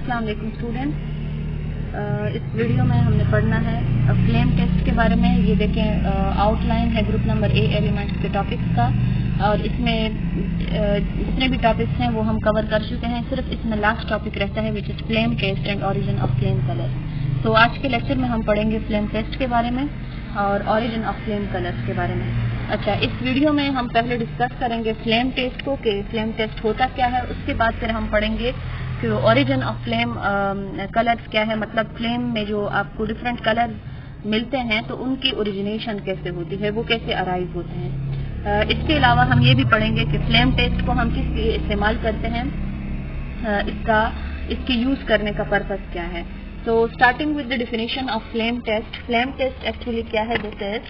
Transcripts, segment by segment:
अस्सलाम वालेकुम स्टूडेंट्स। इस वीडियो में हमने पढ़ना है फ्लेम टेस्ट के बारे में। ये देखें, आउटलाइन है ग्रुप नंबर ए एलिमेंट्स के टॉपिक्स का, और इसमें जितने भी टॉपिक्स हैं वो हम कवर कर चुके हैं। सिर्फ इसमें लास्ट टॉपिक रहता है which is flame test and origin of flame colour. तो आज के लेक्चर में हम पढ़ेंगे फ्लेम टेस्ट के बारे में और ओरिजिन ऑफ फ्लेम कलर्स के बारे में। अच्छा, इस वीडियो में हम पहले डिस्कस करेंगे फ्लेम टेस्ट को कि फ्लेम टेस्ट होता क्या है। उसके बाद फिर हम पढ़ेंगे कि ओरिजिन ऑफ फ्लेम कलर्स क्या है, मतलब फ्लेम में जो आपको डिफरेंट कलर मिलते हैं तो उनकी ओरिजिनेशन कैसे होती है, वो कैसे अराइज होते हैं। इसके अलावा हम ये भी पढ़ेंगे कि फ्लेम टेस्ट को हम किस लिए इस्तेमाल करते हैं, इसकी यूज करने का पर्पस क्या है। तो starting with the definition of flame test. Flame test actually क्या है? This is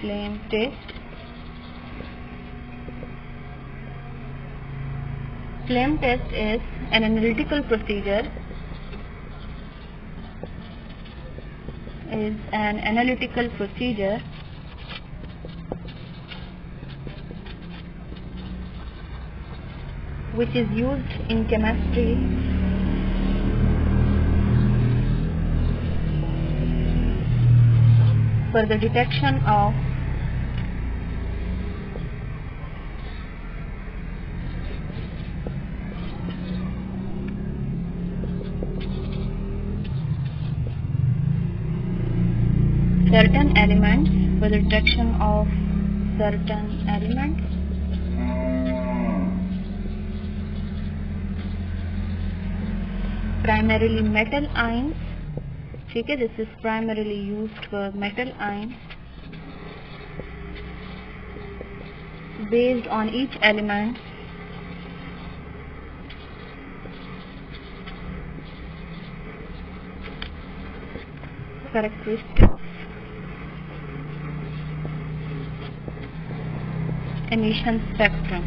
flame test. Flame test is an analytical procedure. Which is used in chemistry for the detection of certain elements, for the detection of certain elements, primarily metal ions. ठीक है, this is primarily used for metal ions based on each element characteristics emission spectrum।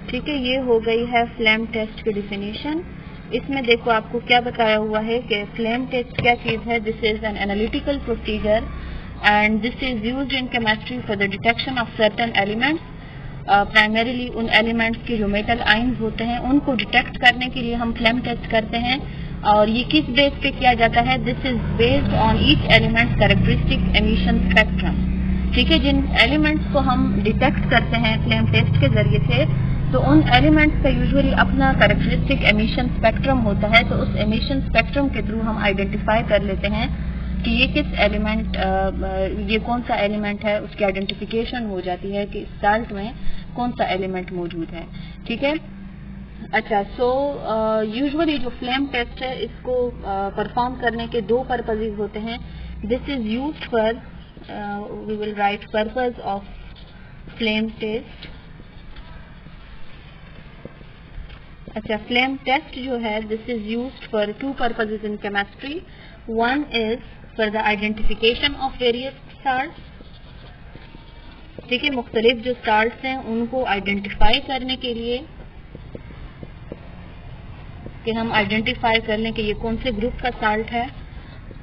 ठीक है, ये हो गई है flame test की definition. इसमें देखो आपको क्या बताया हुआ है कि फ्लेम टेस्ट क्या चीज है। This is an analytical procedure and this is used in chemistry for the detection of certain elements. Primarily उन एलिमेंट्स के जो मेटल आयंस होते हैं उनको डिटेक्ट करने के लिए हम फ्लेम टेस्ट करते हैं। और ये किस बेस पे किया जाता है? This is based on each elements characteristic emission spectrum. ठीक है, जिन एलिमेंट्स को हम डिटेक्ट करते हैं फ्लेम टेस्ट के जरिए से, तो उन एलिमेंट्स का यूजुअली अपना कैरेक्टरिस्टिक एमिशन स्पेक्ट्रम होता है। तो उस एमिशन स्पेक्ट्रम के थ्रू हम आइडेंटिफाई कर लेते हैं कि ये किस एलिमेंट, ये कौन सा एलिमेंट है, उसकी आइडेंटिफिकेशन हो जाती है कि इस साल्ट में कौन सा एलिमेंट मौजूद है। ठीक है, अच्छा, सो यूजुअली जो फ्लेम टेस्ट है इसको परफॉर्म करने के दो पर्पसेस होते हैं। This is used for, we will write purpose of flame test। अच्छा, flame test जो है this is used for two purposes in chemistry। One is for the identification of various salts। ठीक है, मुख्तलिफ जो salts हैं उनको आइडेंटिफाई करने के लिए कि हम आइडेंटिफाई कर लें कि ये कौन से ग्रुप का साल्ट है,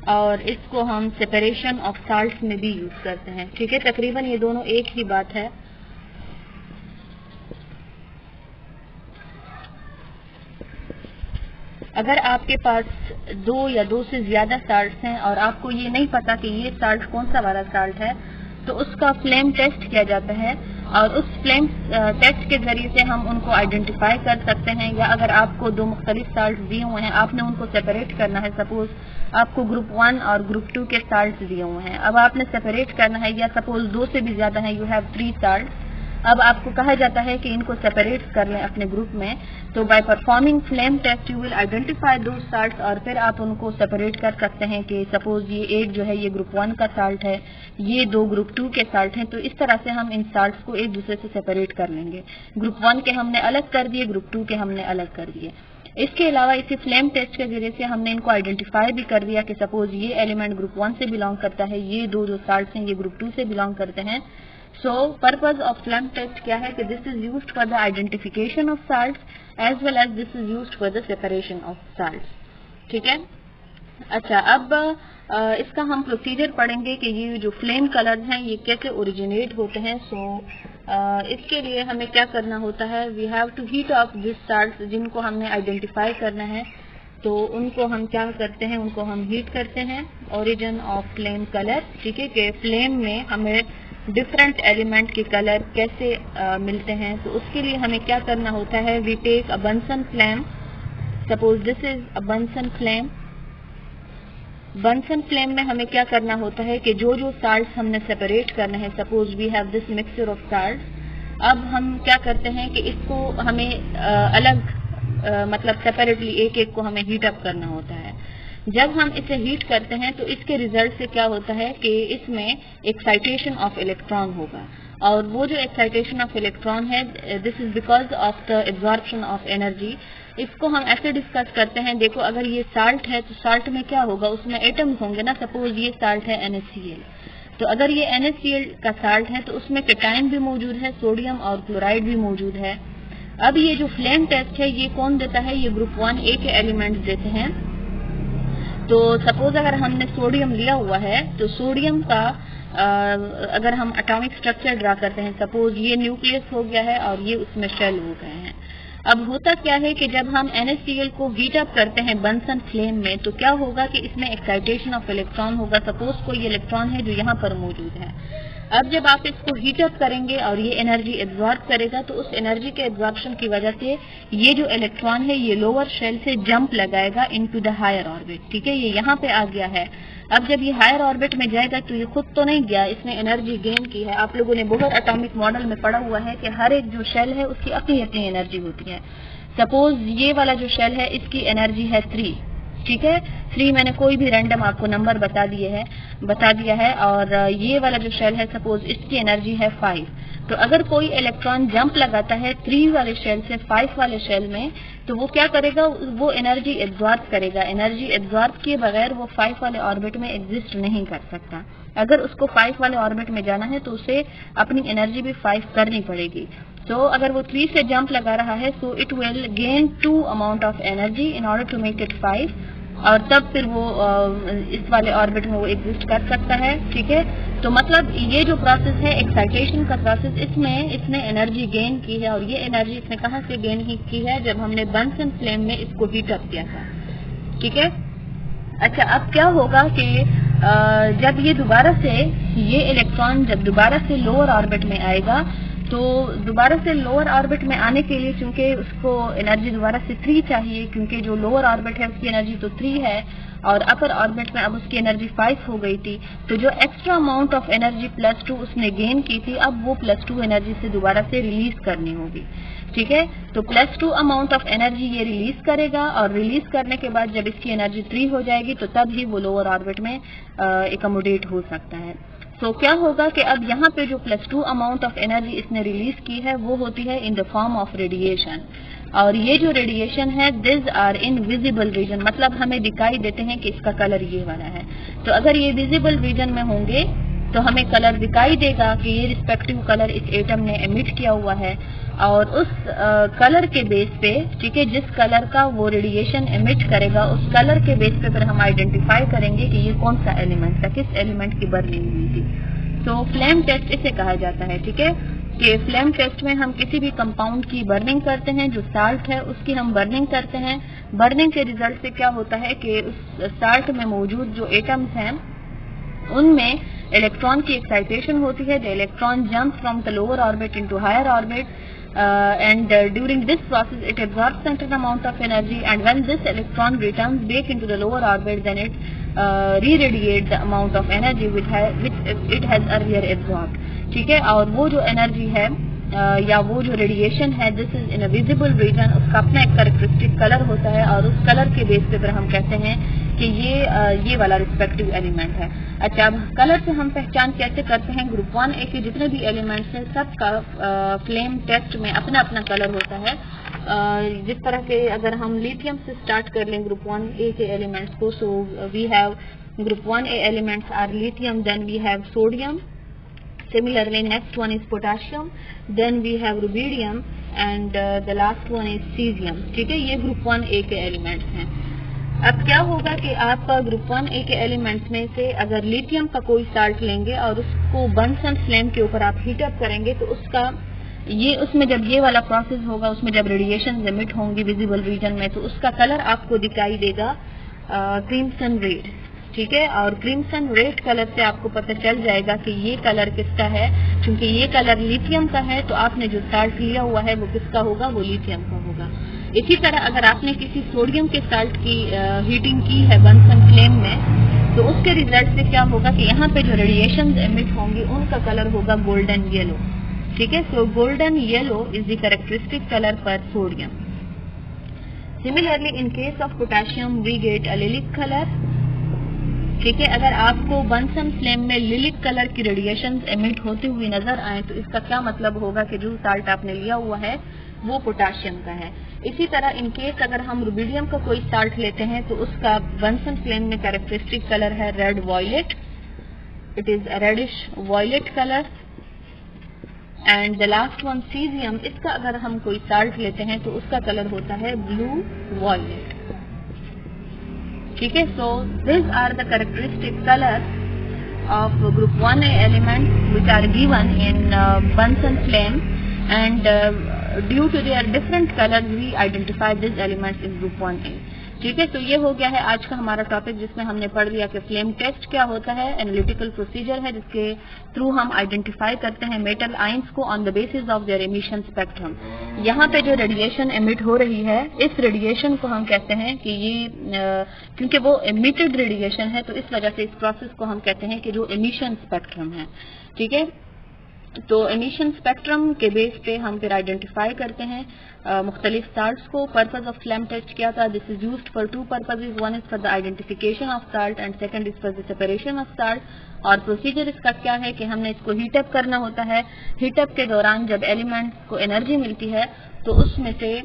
और इसको हम सेपरेशन ऑफ साल्ट्स में भी यूज करते हैं। ठीक है, तकरीबन ये दोनों एक ही बात है। अगर आपके पास दो या दो से ज्यादा साल्ट्स हैं और आपको ये नहीं पता कि ये साल्ट कौन सा वाला साल्ट है, तो उसका फ्लेम टेस्ट किया जाता है और उस फ्लेम टेस्ट के जरिए से हम उनको आइडेंटिफाई कर सकते हैं। या अगर आपको दो मुख्तलिफ साल्ट दिए हुए हैं, आपने उनको सेपरेट करना है, सपोज आपको ग्रुप 1 और ग्रुप 2 के साल्ट दिए हुए हैं, अब आपने सेपरेट करना है, या सपोज दो से भी ज्यादा है, यू हैव 3 साल्ट, अब आपको कहा जाता है कि इनको सेपरेट कर लें अपने ग्रुप में। तो by performing flame test you will identify दो साल्ट्स, और फिर आप उनको सेपरेट कर सकते हैं कि सपोज ये एक जो है ये ग्रुप 1 का साल्ट है, ये दो ग्रुप 2 के साल्ट हैं। तो इस तरह से हम इन साल्ट्स को एक दूसरे से सेपरेट कर लेंगे। ग्रुप 1 के हमने अलग कर दिए, ग्रुप 2 के हमने अलग कर दिए। इसके अलावा इसी फ्लेम टेस्ट के जरिए से हमने इनको आइडेंटिफाई भी कर दिया कि सपोज ये एलिमेंट ग्रुप 1 से बिलोंग करता है, ये दो जो साल्ट्स हैं ये ग्रुप 2 से बिलोंग करते हैं। So purpose of flame test क्या है कि this is used for the identification of salts as well as this is used for the separation of salts. ठीक है, अच्छा, अब इसका हम प्रोसीजर पढ़ेंगे कि ये जो फ्लेम कलर्स हैं ये कैसे ओरिजिनेट होते हैं। सो इसके लिए हमें क्या करना होता है, we have to heat up this salt, जिनको हमने आइडेंटिफाई करना है तो उनको हम क्या करते हैं, उनको हम हीट करते हैं। ओरिजिन ऑफ फ्लेम कलर, ठीक है, कि फ्लेम में हमें डिफरेंट एलिमेंट के कलर कैसे मिलते हैं। तो उसके लिए हमें क्या करना होता है, we take a Bunsen flame, suppose this is a Bunsen flame. Bunsen flame में हमें क्या करना होता है कि जो जो साल्ट हमने सेपरेट करना है, suppose we have this mixture of salt. अब हम क्या करते हैं कि इसको हमें अलग मतलब सेपरेटली एक एक को हमें हीट अप करना होता है। जब हम इसे हीट करते हैं तो इसके रिजल्ट से क्या होता है कि इसमें एक्साइटेशन ऑफ इलेक्ट्रॉन होगा, और वो जो एक्साइटेशन ऑफ इलेक्ट्रॉन है, this is because of the absorption of energy. इसको हम ऐसे डिस्कस करते हैं, देखो अगर ये साल्ट है तो साल्ट में क्या होगा, उसमें एटम्स होंगे ना। सपोज ये साल्ट है NaCl, तो अगर ये NaCl का साल्ट है तो उसमें कैटायन भी मौजूद है, सोडियम और क्लोराइड भी मौजूद है। अब ये जो फ्लेम टेस्ट है ये कौन देता है, ये ग्रुप 1A के एलिमेंट्स देते हैं। तो सपोज अगर हमने सोडियम लिया हुआ है तो सोडियम का अगर हम एटॉमिक स्ट्रक्चर ड्रा करते हैं, सपोज ये न्यूक्लियस हो गया है और ये उसमें शेल हो गए हैं। अब होता क्या है कि जब हम NaCl को हीट अप करते हैं बंसन फ्लेम में तो क्या होगा कि इसमें एक्साइटेशन ऑफ इलेक्ट्रॉन होगा। सपोज कोई इलेक्ट्रॉन है जो यहाँ पर मौजूद है। अब जब आप इसको हीट अप करेंगे और ये एनर्जी एब्जॉर्ब करेगा तो उस एनर्जी के एब्जॉर्प्शन की वजह से ये जो इलेक्ट्रॉन है ये लोअर शेल से जंप लगाएगा इनटू द हायर ऑर्बिट, ठीक है, ये यहाँ पे आ गया है। अब जब ये हायर ऑर्बिट में जाएगा तो ये खुद तो नहीं गया, इसने एनर्जी गेन की है। आप लोगों ने बोहर एटॉमिक मॉडल में पढ़ा हुआ है कि हर एक जो शेल है उसकी अपनी अपनी एनर्जी होती है। सपोज ये वाला जो शेल है इसकी एनर्जी है 3, ठीक है, 3 मैंने कोई भी रैंडम आपको नंबर बता दिया है। और ये वाला जो शेल है सपोज इसकी एनर्जी है 5। तो अगर कोई इलेक्ट्रॉन जंप लगाता है 3 वाले शेल से 5 वाले शेल में तो वो क्या करेगा, वो एनर्जी एब्जॉर्ब करेगा। एनर्जी एब्जॉर्ब किए बगैर वो 5 वाले ऑर्बिट में एग्जिस्ट नहीं कर सकता। अगर उसको 5 वाले ऑर्बिट में जाना है तो उसे अपनी एनर्जी भी 5 करनी पड़ेगी। तो अगर वो 3 से जंप लगा रहा है so it will gain 2 amount of energy in order to make it 5, और तब फिर वो इस वाले ऑर्बिट में वो एग्जिस्ट कर सकता है, ठीक है। तो मतलब ये जो प्रोसेस है एक्साइटेशन का प्रोसेस, इसमें इसने एनर्जी गेन की है, और ये एनर्जी इसने कहाँ से गेन की है, जब हमने बंसन फ्लेम में इसको हीट अप किया था, ठीक है। अच्छा, अब क्या होगा कि जब ये दोबारा से ये इलेक्ट्रॉन जब दोबारा से लोअर ऑर्बिट में आएगा तो दोबारा से लोअर ऑर्बिट में आने के लिए चूंकि उसको एनर्जी दोबारा से 3 चाहिए, क्योंकि जो लोअर ऑर्बिट है उसकी एनर्जी तो 3 है और अपर ऑर्बिट में अब उसकी एनर्जी 5 हो गई थी। तो जो एक्स्ट्रा अमाउंट ऑफ एनर्जी +2 उसने गेन की थी, अब वो +2 एनर्जी से दोबारा से रिलीज करनी होगी, ठीक है। तो +2 अमाउंट ऑफ एनर्जी ये रिलीज करेगा, और रिलीज करने के बाद जब इसकी एनर्जी 3 हो जाएगी तो तब ही वो लोअर ऑर्बिट में एकोमोडेट हो सकता है। तो क्या होगा कि अब यहाँ पे जो +2 अमाउंट ऑफ एनर्जी इसने रिलीज की है वो होती है in the form of radiation, और ये जो रेडिएशन है this are in visible region, मतलब हमें दिखाई देते हैं कि इसका कलर ये वाला है। तो अगर ये विजिबल रीजन में होंगे तो हमें कलर दिखाई देगा कि ये रिस्पेक्टिव कलर इस एटम ने एमिट किया हुआ है, और उस कलर के बेस पे, ठीक है, जिस कलर का वो रेडिएशन एमिट करेगा उस कलर के बेस पे फिर हम आइडेंटिफाई करेंगे कि ये कौन सा एलिमेंट था, किस एलिमेंट की बर्निंग हुई थी। तो फ्लेम टेस्ट इसे कहा जाता है, ठीक है, कि फ्लेम टेस्ट में हम किसी भी कंपाउंड की बर्निंग करते हैं, जो साल्ट है उसकी हम बर्निंग करते हैं। बर्निंग के रिजल्ट से क्या होता है कि उस साल्ट में मौजूद जो एटम्स हैं उनमें इलेक्ट्रॉन की एक्साइटेशन होती है। The electron jump from the lower orbit into higher orbit, and during this process it absorbs certain amount of energy, and when this electron returns back into the lower orbit then it re-radiates the amount of energy which it has earlier absorbed, ठीक है। और वो जो energy है या वो जो radiation है this is in a visible region, उसका अपना एक कैरेक्टरिस्टिक कलर होता है, और उस कलर के बेस पे फिर हम कहते हैं कि ये वाला रिस्पेक्टिव एलिमेंट है। अच्छा, अब कलर से हम पहचान कैसे करते हैं, ग्रुप 1A के जितने भी एलिमेंट्स हैं सबका फ्लेम टेस्ट में अपना अपना कलर होता है। जिस तरह के अगर हम लिथियम से स्टार्ट कर लें ग्रुप 1A के एलिमेंट्स को, so we have group 1A elements are lithium, then we have sodium, similarly next one is potassium, then we have rubidium and the last one is cesium, ठीक है। ये group 1A के elements हैं। अब क्या होगा कि आप ग्रुप 1A के एलिमेंट्स में से अगर लिथियम का कोई साल्ट लेंगे और उसको बंसन फ्लेम के ऊपर आप हीट अप करेंगे तो उसमें जब ये वाला प्रोसेस होगा, उसमें जब रेडिएशन एमिट होंगी विजिबल रीजन में, तो उसका कलर आपको दिखाई देगा क्रिम्सन रेड, ठीक है। और क्रिम्सन रेड कलर से आपको पता चल जाएगा कि ये कलर किसका है। क्योंकि ये कलर लिथियम का है तो आपने जो साल्ट लिया हुआ है वो किसका होगा, वो लिथियम का होगा। इसी तरह अगर आपने किसी सोडियम के साल्ट की हीटिंग की है बंसन फ्लेम में, तो उसके रिजल्ट से क्या होगा कि यहाँ पे जो रेडिएशन एमिट होंगी उनका कलर होगा गोल्डन येलो, ठीक है। So golden yellow is the characteristic colour for sodium. Similarly in case of potassium we get a lilac colour, ठीक है। अगर आपको बंसन फ्लेम में लिलिक कलर की रेडिएशन एमिट होती हुई नजर आए तो इसका क्या मतलब होगा कि जो साल्ट आपने लिया हुआ है वो पोटेशियम का है। इसी तरह इन केस अगर हम रुबिडियम का कोई साल्ट लेते हैं तो उसका बंसन फ्लेम में कैरेक्टरिस्टिक कलर है red violet, it is reddish violet colour. And the last one caesium, इसका अगर हम कोई साल्ट लेते हैं तो उसका कलर होता है ब्लू वॉयलेट, ठीक है। So this are the characteristic colour of group 1A elements which are given in Bunsen flame, and due to their different colors we identify these elements in group 1A, ठीक है। तो ये हो गया है आज का हमारा टॉपिक जिसमें हमने पढ़ लिया कि फ्लेम टेस्ट क्या होता है, एनालिटिकल प्रोसीजर है जिसके थ्रू हम आइडेंटिफाई करते हैं मेटल आयंस को on the basis of their emission spectrum. यहाँ पे जो रेडिएशन एमिट हो रही है इस रेडिएशन को हम कहते हैं कि ये क्योंकि वो एमिटेड रेडिएशन है तो इस वजह से इस प्रोसेस को हम कहते हैं कि जो एमिशन स्पेक्ट्रम है, ठीक है। तो एमिशन स्पेक्ट्रम के बेस पे हम फिर आइडेंटिफाई करते हैं मुख्तलिफ साल्ट्स को। पर्पज ऑफ फ्लेम टेस्ट क्या था, this is used for two purposes, one is for the identification of salt and second is for the separation of salt. और प्रोसीजर इसका क्या है कि हमने इसको हीटअप करना होता है। हीटअप के दौरान जब एलिमेंट्स को एनर्जी मिलती है तो उसमें से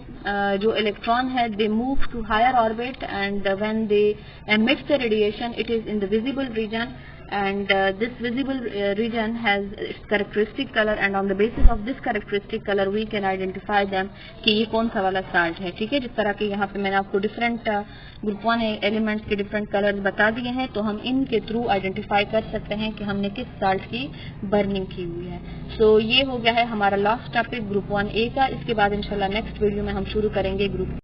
जो इलेक्ट्रॉन है they move to higher orbit and when they emit the radiation it is in the visible region, and this visible region has its characteristic color, and on the basis of this characteristic color we can identify them कि ये कौन सा वाला salt है, ठीक है। जिस तरह के यहाँ पे मैंने आपको डिफरेंट ग्रुप 1 एलिमेंट्स के डिफरेंट कलर्स बता दिए हैं तो हम इनके थ्रू आइडेंटिफाई कर सकते हैं कि हमने किस साल्ट की बर्निंग की हुई है। सो ये हो गया है हमारा लास्ट टॉपिक ग्रुप 1A का। इसके बाद इंशाल्लाह नेक्स्ट वीडियो में हम शुरू करेंगे ग्रुप